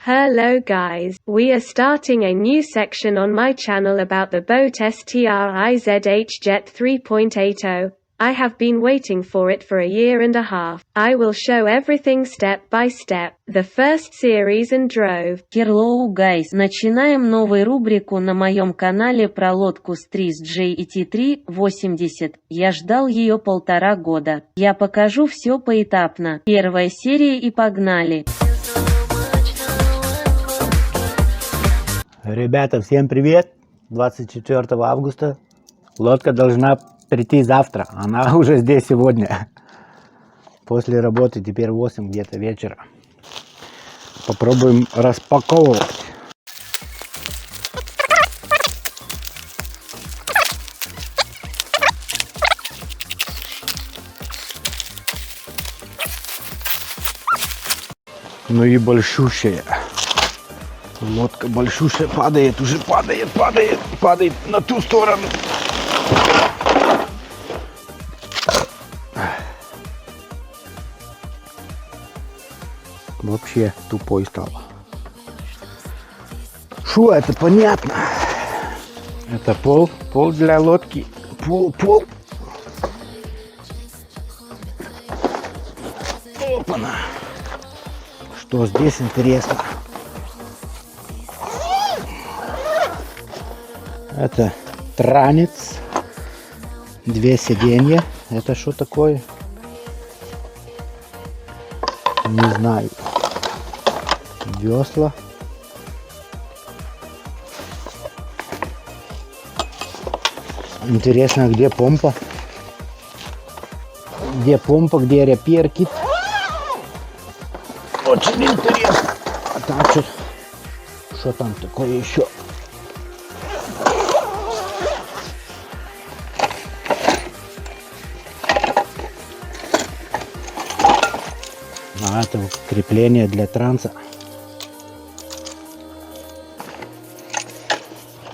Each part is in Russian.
Hello guys, we are starting a new section on my channel about the boat STRIZH JET 3.80. I have been waiting for it for a year and a half. I will show everything step by step, the first series and drove. Херлоу guys, начинаем новую рубрику на моем канале про лодку СТРИЖ JET 3.80. Я ждал ее 1,5 года. Я покажу все поэтапно. Первая серия и погнали. Ребята, всем привет! 24 августа. Лодка должна прийти завтра. Она уже здесь сегодня. После работы, теперь 8 где-то вечера. Попробуем распаковывать. Ну и большущая. Лодка большущая, падает, уже падает на ту сторону. Вообще тупой стал. Шо, это понятно. Это пол для лодки. Пол. Опа-на. Что здесь интересно? Это транец, 2 сиденья. Это что такое? Не знаю. Весла. Интересно, где помпа? Где помпа, где реперкит? Очень интересно. А там что там такое еще? А это крепление для транса.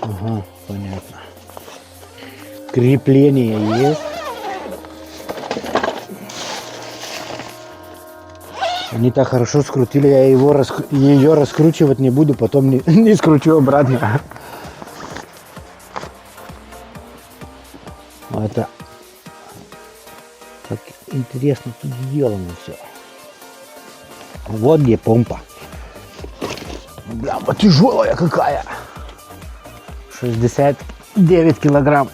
Ага, понятно. Крепление есть. Они так хорошо скрутили, я ее раскручивать не буду, потом не скручу обратно. Это как интересно тут сделано все. Вот где помпа. Бля, тяжелая какая. 69 килограмм.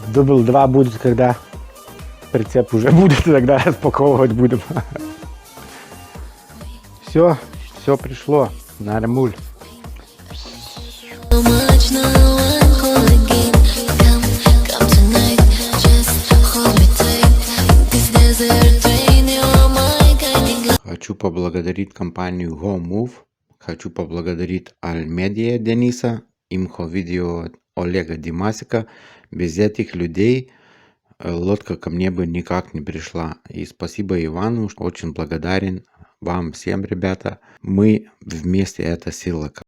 Дубль 2 будет, когда прицеп уже будет, тогда распаковывать будем. Все пришло. Нормуль. Хочу поблагодарить компанию Go. Хочу поблагодарить Альмедия Дениса, Имхо-видео Олега Димасика. Без этих людей лодка ко мне бы никак не пришла. И спасибо Ивану, очень благодарен вам всем, ребята. Мы вместе, это сила.